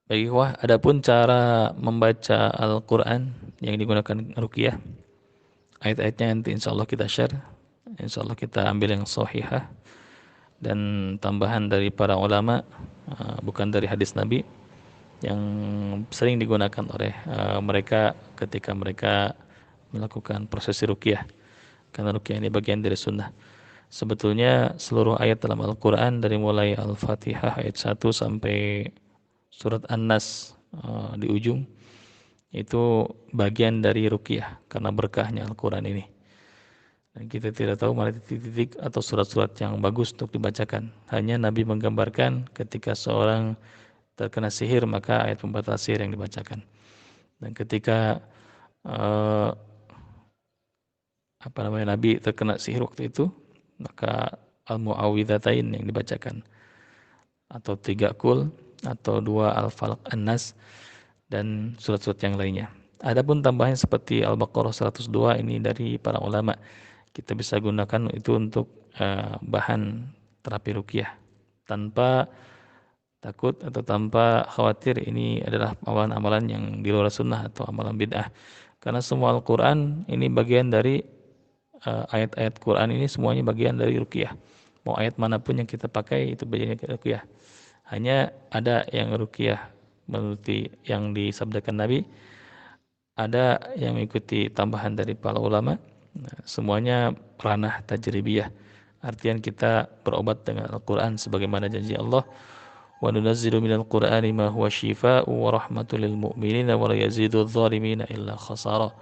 Baik, wah, adapun cara membaca Al-Quran yang digunakan ruqyah, ayat-ayatnya nanti insya Allah kita share. Insya Allah kita ambil yang sahihah dan tambahan dari para ulama, bukan dari hadis Nabi yang sering digunakan oleh mereka ketika mereka melakukan prosesi ruqyah. Karena ruqyah ini bagian dari sunnah. Sebetulnya seluruh ayat dalam Al-Quran dari mulai Al-Fatihah ayat 1 sampai surat An-Nas di ujung itu bagian dari ruqyah karena berkahnya Al-Quran ini. Dan kita tidak tahu mana titik-titik atau surat-surat yang bagus untuk dibacakan. Hanya Nabi menggambarkan ketika seorang terkena sihir maka ayat pembatal sihir yang dibacakan. Dan ketika eh, Nabi terkena sihir waktu itu maka Al-Mu'awwidhatain yang dibacakan atau 3 kul atau 2 Al-Falaq An-Nas dan surat-surat yang lainnya. Adapun tambahan seperti Al-Baqarah 102 ini dari para ulama. Kita bisa gunakan itu untuk bahan terapi ruqyah tanpa takut atau tanpa khawatir ini adalah amalan-amalan yang di luar sunnah atau amalan bid'ah. Karena semua Al-Quran ini bagian dari ayat-ayat Quran ini semuanya bagian dari ruqyah. Mau ayat manapun yang kita pakai itu bagian dari ruqyah. Hanya ada yang ruqyah menurut yang disabdakan Nabi, ada yang mengikuti tambahan dari para ulama. Nah, semuanya ranah tajribiyah. Artian kita berobat dengan Al-Quran sebagaimana janji Allah. Wa nunazzilu minal Qur'ani ma huwa shifaa'u wa rahmatul lil mu'minina wa la yazidu adh-dhalimina illa khasara.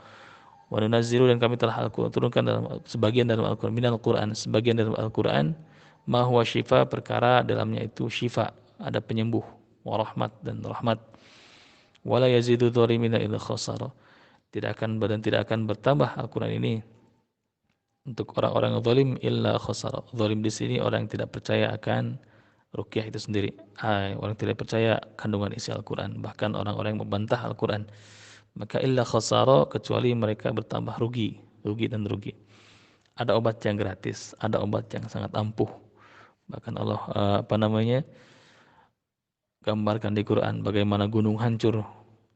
Wa nunazzilu dan kami telah turunkan dalam sebagian dalam Al-Quran minal Qur'an sebagian dalam Al-Quran ma huwa shifa perkara dalamnya itu syifa ada penyembuh wa rahmat dan rahmat wa la yazidu adh-dhalimina illa khasara. Tidak akan bertambah Al-Quran ini untuk orang-orang yang zalim illa khasara. Zalim di sini orang yang tidak percaya akan ruqyah itu sendiri. Orang yang tidak percaya kandungan isi Al-Quran. Bahkan orang-orang yang membantah Al-Quran. Maka illa khasara kecuali mereka bertambah rugi. Rugi dan rugi. Ada obat yang gratis. Ada obat yang sangat ampuh. Bahkan Allah gambarkan di Quran bagaimana gunung hancur.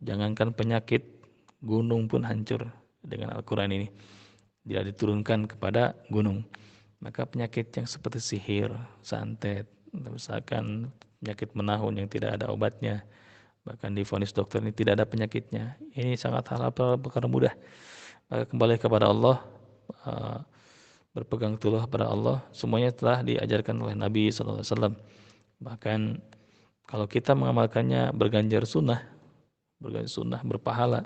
Jangankan penyakit, gunung pun hancur dengan Al-Quran ini. Dia diturunkan kepada gunung. Maka penyakit yang seperti sihir, santet, misalkan penyakit menahun yang tidak ada obatnya, bahkan divonis dokter ini tidak ada penyakitnya. Ini sangat hal perkara mudah. Maka kembali kepada Allah, uh, berpegang teguh pada Allah, semuanya telah diajarkan oleh Nabi SAW. Bahkan kalau kita mengamalkannya berganjar sunnah berpahala.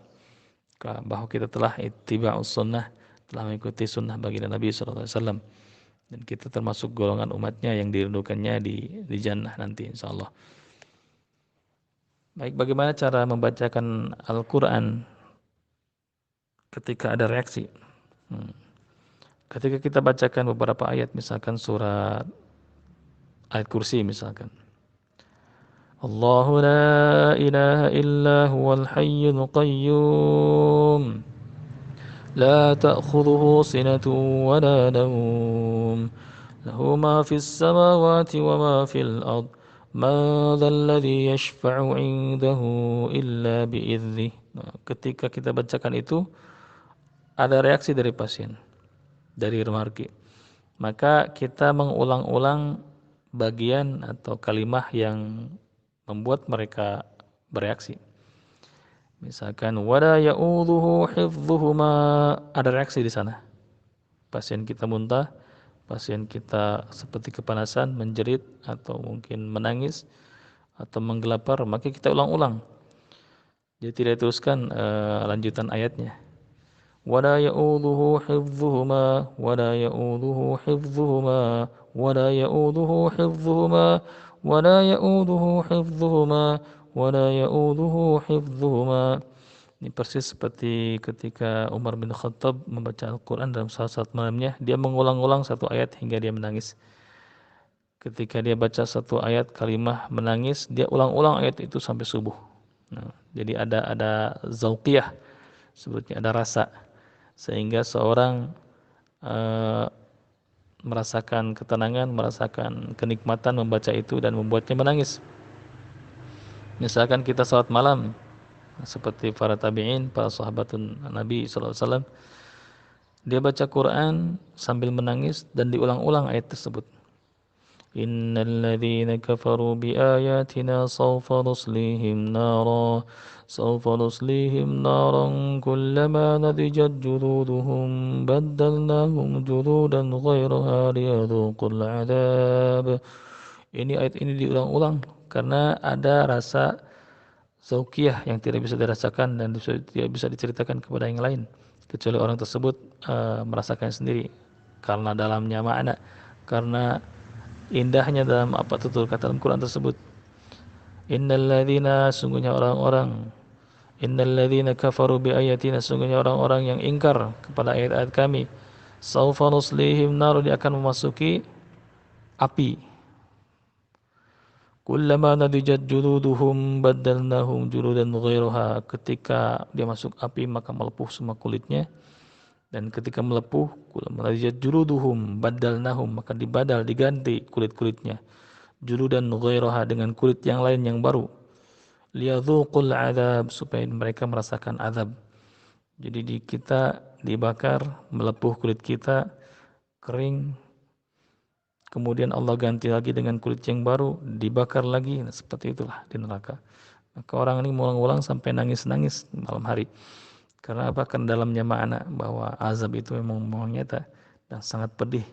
Bahwa kita telah ittiba'us sunnah, telah mengikuti sunnah baginda Nabi SAW. Dan kita termasuk golongan umatnya yang dirindukannya di jannah nanti insyaallah. Baik, bagaimana cara membacakan Al-Quran ketika ada reaksi? Ketika kita bacakan beberapa ayat, misalkan surat ayat kursi misalkan. Allahu la ilaha illa huwal hayyul qayyum. La ta'khudhuhu sinatun wa la nawm. Lahu ma fis samawati wa ma fil ard. Ma dhal ladzi yashfa'u 'indahu illa bi'idznih. Nah, ketika kita bacakan itu ada reaksi dari pasien, dari remarki. Maka kita mengulang-ulang bagian atau kalimah yang membuat mereka bereaksi. Misalkan wala ya'udzuhu hifdzuhuma, ada reaksi di sana. Pasien kita muntah, pasien kita seperti kepanasan, menjerit atau mungkin menangis atau menggelapar, maka kita ulang-ulang. Jadi tidak teruskan lanjutan ayatnya. Wala ya'udzuhu hifdzuhuma wala ya'udzuhu hifdzuhuma wala ya'udzuhu hifdzuhuma wala ya'udzuhu hifdzuhuma wala ya'udzuhu hifdzuhuma. Ini persis seperti ketika Umar bin Khattab membaca Al-Quran dalam saat malamnya, dia mengulang-ulang satu ayat hingga dia menangis. Ketika dia baca satu ayat kalimah menangis, dia ulang-ulang ayat itu sampai subuh. Nah, jadi ada zauqiyah, sebetulnya ada rasa, sehingga seorang uh, merasakan ketenangan, merasakan kenikmatan membaca itu dan membuatnya menangis. Misalkan kita salat malam, seperti para tabi'in, para sahabatun Nabi sallallahu alaihi wasallam, dia baca Quran sambil menangis dan diulang-ulang ayat tersebut. Innal ladzina kafaru biayatina sawfa nuslihim naran kullama nadijat juluduhum baddalnahum juludan ghairaha liyadhuqul adab. Ayat ini diulang-ulang karena ada rasa zauqiyah yang tidak bisa dirasakan dan tidak bisa diceritakan kepada yang lain kecuali orang tersebut merasakan sendiri karena dalamnya makna, karena indahnya dalam apa tutur kata dalam Quran tersebut. Sungguhnya orang-orang, innalladzina kafaru bi ayatina, sungguhnya orang-orang yang ingkar kepada ayat-ayat kami, saufa nuslihim nar, dia akan memasuki api. Kullama nadijat juluduhum baddalnahum juludan ghairaha, ketika dia masuk api maka melepuh semua kulitnya, dan ketika melepuh kullama nadijat juluduhum baddalnahum, maka diganti kulit-kulitnya, juludan ghairaha, dengan kulit yang lain yang baru, liyadzuqul adzab, supaya mereka merasakan azab. Jadi kita dibakar, melepuh kulit kita, kering, kemudian Allah ganti lagi dengan kulit yang baru, dibakar lagi. Nah, seperti itulah di neraka. Maka orang ini mengulang-ulang sampai nangis-nangis malam hari. Karena apa? Karena dalamnya makna bahwa azab itu memang nyata dan sangat pedih.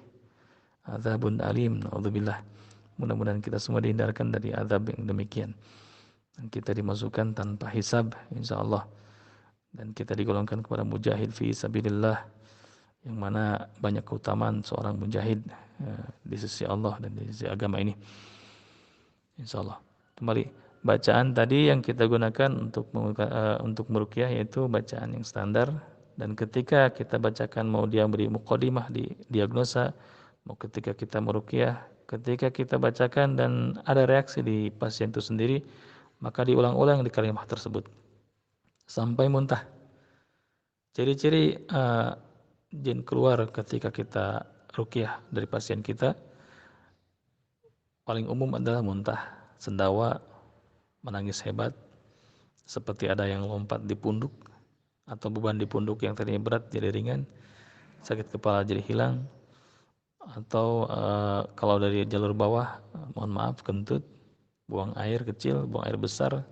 Azabun alim, naudzubillah. Mudah-mudahan kita semua dihindarkan dari azab yang demikian. Dan kita dimasukkan tanpa hisab, insya Allah. Dan kita digolongkan kepada mujahid fi sabilillah, yang mana banyak keutamaan seorang mujahid di sisi Allah dan di sisi agama ini, insya Allah. Kembali, bacaan tadi yang kita gunakan untuk meruqyah yaitu bacaan yang standar, dan ketika kita bacakan, mau dia beri muqaddimah di diagnosa, mau ketika kita meruqyah, ketika kita bacakan dan ada reaksi di pasien itu sendiri, maka diulang-ulang di kalimat tersebut sampai muntah. Ciri-ciri jin keluar ketika kita ruqyah dari pasien kita paling umum adalah muntah, sendawa, menangis hebat, seperti ada yang lompat di punduk, atau beban di punduk yang tadinya berat jadi ringan, sakit kepala jadi hilang, atau kalau dari jalur bawah, mohon maaf, kentut, buang air kecil, buang air besar,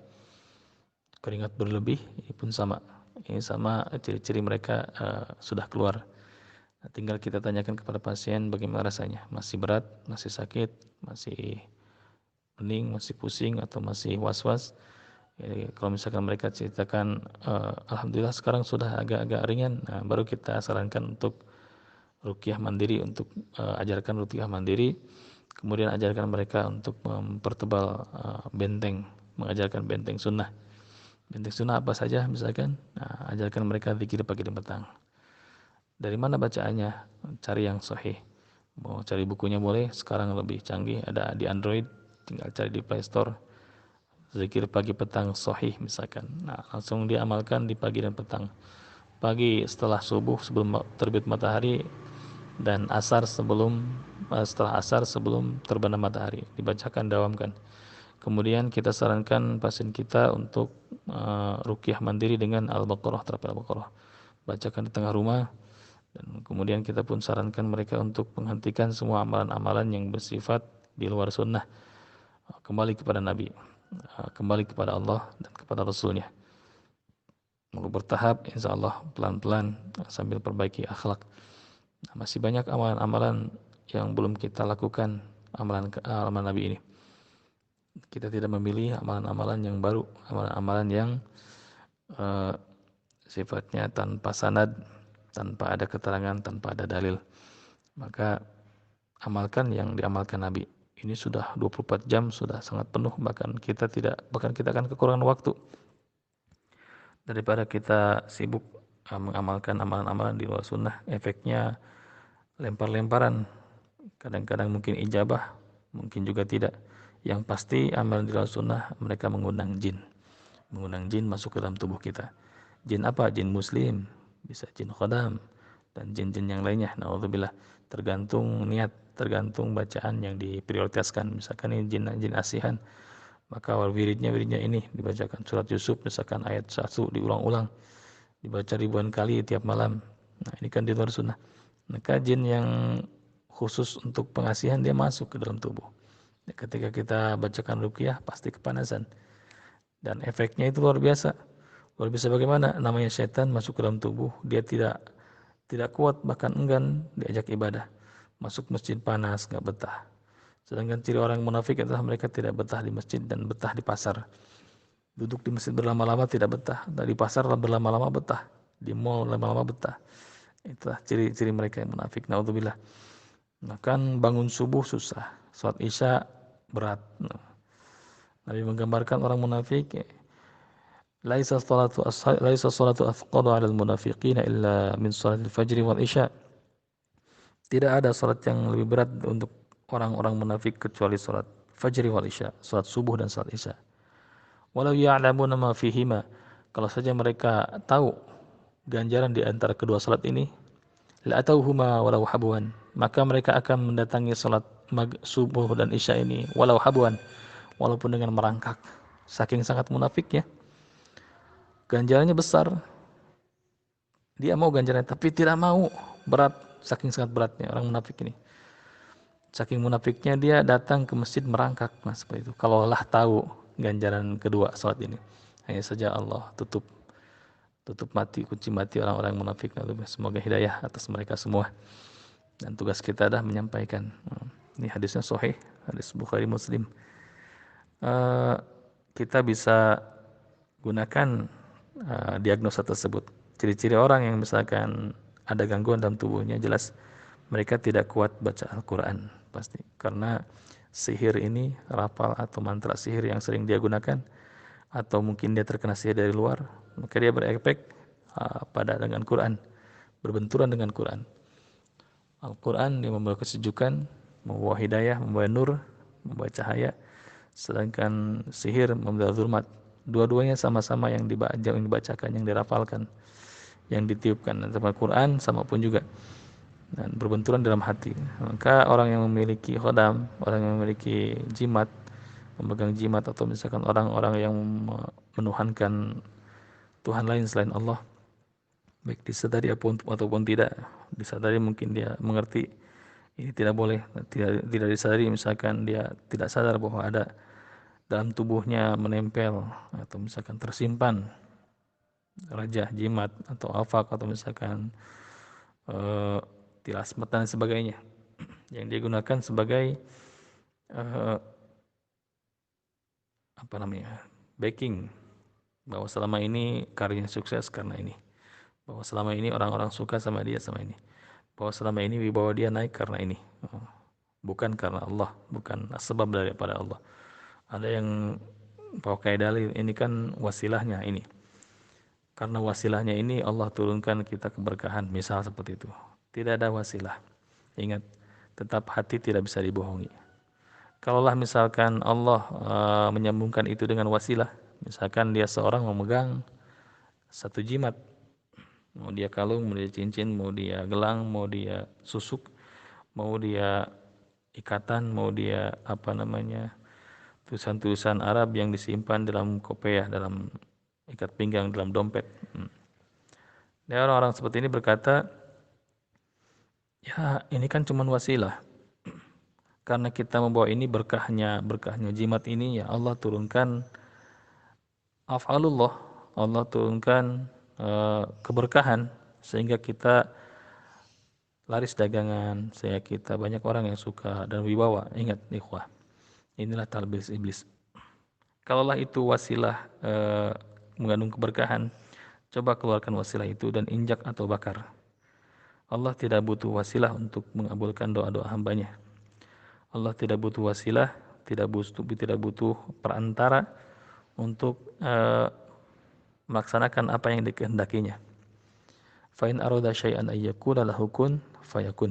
keringat berlebih, ini pun sama. Ini sama ciri-ciri mereka sudah keluar. Nah, tinggal kita tanyakan kepada pasien bagaimana rasanya, masih berat, masih sakit, masih pening, masih pusing, atau masih was-was. Jadi, kalau misalkan mereka ceritakan alhamdulillah sekarang sudah agak-agak ringan, nah, baru kita sarankan untuk ruqyah mandiri, untuk ajarkan ruqyah mandiri. Kemudian ajarkan mereka untuk mempertebal benteng, mengajarkan benteng sunnah. Benteng sunnah apa saja misalkan, nah, ajarkan mereka zikir pagi dan petang. Dari mana bacaannya? Cari yang sahih. Mau cari bukunya boleh, sekarang lebih canggih, ada di Android, tinggal cari di Play Store. Zikir pagi petang sahih misalkan. Nah, langsung diamalkan di pagi dan petang. Pagi setelah subuh sebelum terbit matahari, dan setelah asar sebelum terbenam matahari, dibacakan, dawamkan. Kemudian kita sarankan pasien kita untuk ruqyah mandiri dengan Al-Baqarah, terapi Al-Baqarah. Bacakan di tengah rumah. Dan kemudian kita pun sarankan mereka untuk menghentikan semua amalan-amalan yang bersifat di luar sunnah, kembali kepada Nabi, kembali kepada Allah dan kepada Rasulnya. Lalu bertahap, insya Allah pelan-pelan sambil perbaiki akhlak. Nah, masih banyak amalan-amalan yang belum kita lakukan, amalan Nabi ini. Kita tidak memilih amalan-amalan yang baru, amalan-amalan yang sifatnya tanpa sanad, tanpa ada keterangan, tanpa ada dalil. Maka amalkan yang diamalkan Nabi. Ini sudah 24 jam, sudah sangat penuh, bahkan kita akan kekurangan waktu daripada kita sibuk mengamalkan amalan-amalan di luar sunnah. Efeknya lempar-lemparan, kadang-kadang mungkin ijabah, mungkin juga tidak. Yang pasti amalan di luar sunnah mereka mengundang jin masuk ke dalam tubuh kita. Jin apa? Jin muslim, bisa jin khodam, dan jin-jin yang lainnya. Naudzubillah. Tergantung niat, tergantung bacaan yang diprioritaskan. Misalkan ini jin asihan, Maka wiridnya ini dibacakan surat Yusuf misalkan ayat 1 diulang-ulang, dibaca ribuan kali tiap malam. Nah, ini kan di luar sunnah. Maka jin yang khusus untuk pengasihan dia masuk ke dalam tubuh. Ketika kita bacakan ruqyah pasti kepanasan. Dan efeknya itu luar biasa. Luar biasa bagaimana? Namanya setan masuk ke dalam tubuh, dia tidak kuat bahkan enggan diajak ibadah. Masuk masjid panas, nggak betah. Sedangkan ciri orang munafik adalah mereka tidak betah di masjid dan betah di pasar. Duduk di masjid berlama-lama tidak betah, dan di pasar berlama-lama betah, di mall lama-lama betah. Itulah ciri-ciri mereka yang munafik. Naudzubillah. Bahkan bangun subuh susah, sholat isya berat. Nabi menggambarkan orang munafik, laisa salatu athqalu 'alal munafiqina illa min salatil fajri wal isya. Tidak ada salat yang lebih berat untuk orang-orang munafik kecuali salat fajri wal isya, salat subuh dan salat isya. Walau ya'lamuna ma fihima, kalau saja mereka tahu ganjaran di antara kedua salat ini, la atauhuma walau habwan, maka mereka akan mendatangi salat subuh dan isya ini walau habwan, walaupun dengan merangkak. Saking sangat munafiknya, ganjarannya besar, dia mau ganjarannya tapi tidak mau, berat, saking sangat beratnya orang munafik ini. Saking munafiknya dia datang ke masjid merangkak. Nah seperti itu. Kalau Allah tahu ganjaran kedua salat ini, hanya saja Allah tutup mati, kunci mati orang-orang munafik. Semoga hidayah atas mereka semua. Dan tugas kita adalah menyampaikan. Ini hadisnya sahih, hadis Bukhari Muslim. Kita bisa gunakan diagnosa tersebut. Ciri-ciri orang yang misalkan ada gangguan dalam tubuhnya, jelas mereka tidak kuat baca Al-Quran pasti, karena sihir ini, rafal atau mantra sihir yang sering dia gunakan, atau mungkin dia terkena sihir dari luar, maka dia berefek pada dengan Quran, berbenturan dengan Quran. Al-Quran yang membawa kesejukan, membawa hidayah, membawa nur, membawa cahaya, sedangkan sihir membawa zulmat. Dua-duanya sama-sama yang dibacakan, yang dirafalkan, yang ditiupkan. Dan sama Quran sama pun juga, dan berbenturan dalam hati. Maka orang yang memiliki khodam, orang yang memiliki jimat, memegang jimat, atau misalkan orang-orang yang menuhankan Tuhan lain selain Allah, baik disadari ataupun tidak disadari, mungkin dia mengerti ini tidak boleh, tidak disadari, misalkan dia tidak sadar bahwa ada dalam tubuhnya menempel atau misalkan tersimpan rajah, jimat, atau afak, atau misalkan tilasmat dan sebagainya yang dia gunakan sebagai backing, bahwa selama ini karyanya sukses karena ini, bahwa selama ini orang-orang suka sama dia sama ini, bahwa selama ini wibawa dia naik karena ini, bukan karena Allah, bukan sebab daripada Allah. Ada yang pakai dalil ini kan wasilahnya ini, karena wasilahnya ini Allah turunkan kita keberkahan, misal seperti itu. Tidak ada wasilah. Ingat, tetap hati tidak bisa dibohongi. Kalaulah misalkan Allah menyambungkan itu dengan wasilah, misalkan dia seorang memegang satu jimat, mau dia kalung, mau dia cincin, mau dia gelang, mau dia susuk, mau dia ikatan, mau dia tulisan-tulisan Arab yang disimpan dalam kopiah, dalam ikat pinggang, dalam dompet. Dan orang-orang seperti ini berkata, ya ini kan cuma wasilah. Karena kita membawa ini berkahnya jimat ini, ya Allah turunkan af'alullah, Allah turunkan keberkahan sehingga kita laris dagangan, sehingga kita banyak orang yang suka dan wibawa. Ingat ikhwah, inilah talbis iblis. Kalaulah itu wasilah mengandung keberkahan, coba keluarkan wasilah itu dan injak atau bakar. Allah tidak butuh wasilah untuk mengabulkan doa-doa hambanya. Allah tidak butuh wasilah, tidak butuh perantara untuk melaksanakan apa yang dikehendakinya. Fa in arada syai'an ayyakuna lahu kun fayakun.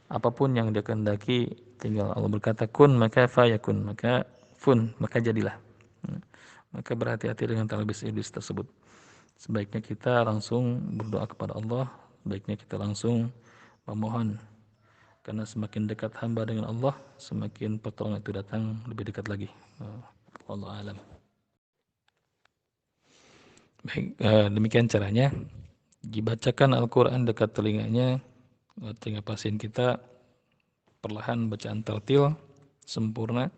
Apapun yang dia kehendaki, tinggal Allah berkata kun, maka fayakun, maka fun, maka jadilah. Maka berhati-hati dengan talbis iblis tersebut. Sebaiknya kita langsung berdoa kepada Allah, sebaiknya kita langsung memohon. Karena semakin dekat hamba dengan Allah, semakin pertolongan itu datang lebih dekat lagi. Wallahu alam. Baik, demikian caranya. Dibacakan Al-Quran dekat telinganya, telinga pasien kita, perlahan bacaan tartil sempurna,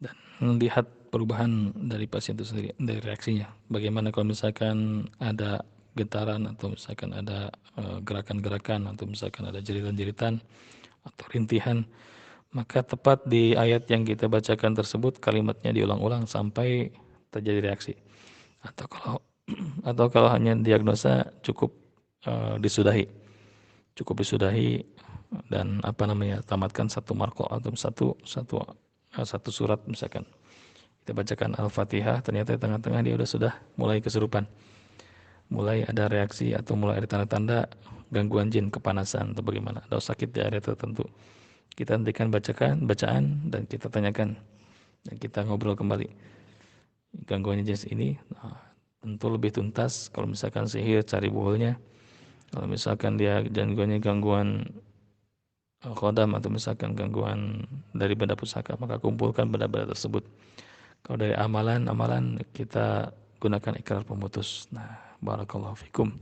dan lihat perubahan dari pasien itu sendiri, dari reaksinya. Bagaimana kalau misalkan ada getaran, atau misalkan ada gerakan-gerakan, atau misalkan ada jeritan-jeritan atau rintihan, maka tepat di ayat yang kita bacakan tersebut kalimatnya diulang-ulang sampai terjadi reaksi. Atau kalau atau kalau hanya diagnosa cukup disudahi, dan tamatkan satu marko atau satu surat. Misalkan kita bacakan Al-Fatihah, ternyata di tengah-tengah dia sudah mulai kesurupan, mulai ada reaksi atau mulai ada tanda-tanda gangguan jin, kepanasan atau bagaimana, atau sakit di area tertentu. Kita hentikan bacaan dan kita tanyakan, dan kita ngobrol kembali gangguan jenis ini. Tentu lebih tuntas kalau misalkan sihir, cari buholnya. Kalau misalkan dia gangguan khodam, atau misalkan gangguan dari benda pusaka, maka kumpulkan benda-benda tersebut. Kalau dari amalan kita gunakan ikrar pemutus. Nah, barakallahu fikum.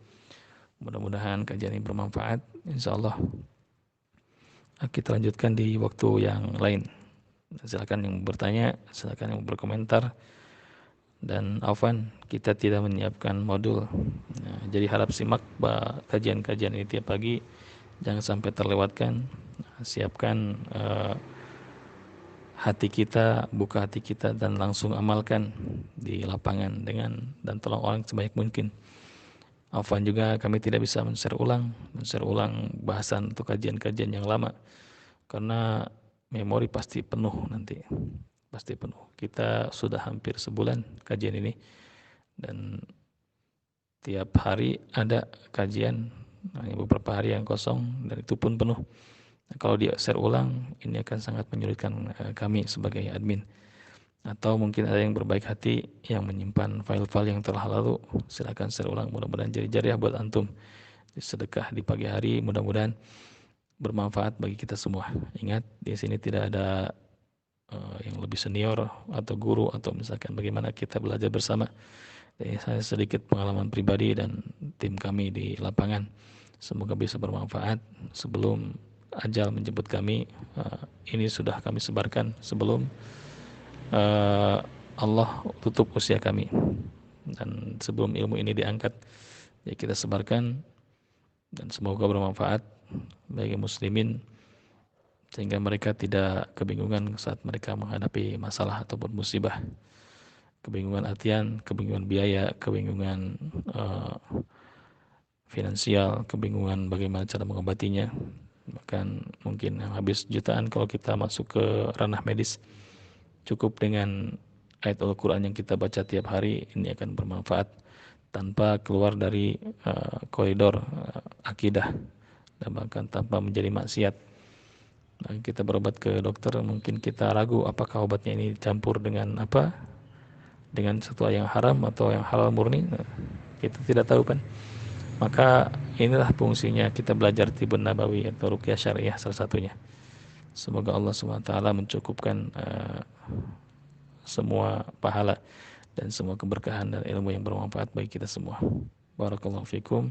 Mudah-mudahan kajian ini bermanfaat. Insyaallah kita lanjutkan di waktu yang lain. Silakan yang bertanya, silakan yang berkomentar. Dan afwan, kita tidak menyiapkan modul. Nah, jadi harap simak kajian-kajian ini tiap pagi, jangan sampai terlewatkan. Siapkan hati kita, buka hati kita, dan langsung amalkan di lapangan dan tolong orang sebanyak mungkin. Afwan juga, kami tidak bisa men-share ulang bahasan atau kajian-kajian yang lama, karena memori pasti penuh nanti. Pasti penuh. Kita sudah hampir sebulan kajian ini, dan tiap hari ada kajian, hanya beberapa hari yang kosong, dan itu pun penuh. Nah, kalau dia share ulang, ini akan sangat menyulitkan kami sebagai admin. Atau mungkin ada yang berbaik hati yang menyimpan file-file yang telah lalu, silakan share ulang. Mudah-mudahan jadi jariah buat antum. Sedekah di pagi hari, mudah-mudahan bermanfaat bagi kita semua. Ingat, di sini tidak ada yang lebih senior atau guru, atau misalkan bagaimana kita belajar bersama. Jadi saya sedikit pengalaman pribadi dan tim kami di lapangan, semoga bisa bermanfaat. Sebelum ajal menjemput kami, ini sudah kami sebarkan sebelum Allah tutup usia kami, dan sebelum ilmu ini diangkat, ya kita sebarkan, dan semoga bermanfaat bagi muslimin, sehingga mereka tidak kebingungan saat mereka menghadapi masalah ataupun musibah. Kebingungan artian, kebingungan biaya, kebingungan finansial, kebingungan bagaimana cara mengobatinya. Bahkan mungkin yang habis jutaan kalau kita masuk ke ranah medis. Cukup dengan ayat Al-Quran yang kita baca tiap hari, ini akan bermanfaat tanpa keluar dari koridor akidah, dan bahkan tanpa menjadi maksiat. Nah, kita berobat ke dokter, mungkin kita ragu apakah obatnya ini campur dengan sesuatu yang haram atau yang halal murni. Nah, kita tidak tahu kan. Maka inilah fungsinya kita belajar Tibun Nabawi atau Ruqyah Syariah salah satunya. Semoga Allah SWT mencukupkan semua pahala dan semua keberkahan dan ilmu yang bermanfaat bagi kita semua. Barakallahu fikum.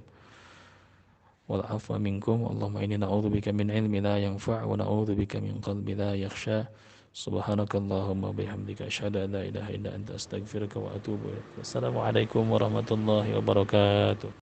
Wal afwa minkum. Allahumma inni na'udzubika min ilmi la yanfa' wa na'udzubika min qalbi la yakhsha. Subhanakallahumma bihamdika asyhadu an la ilaha illa anta astaghfiruka wa atubu ilaik. Wassalamualaikum warahmatullahi wabarakatuh.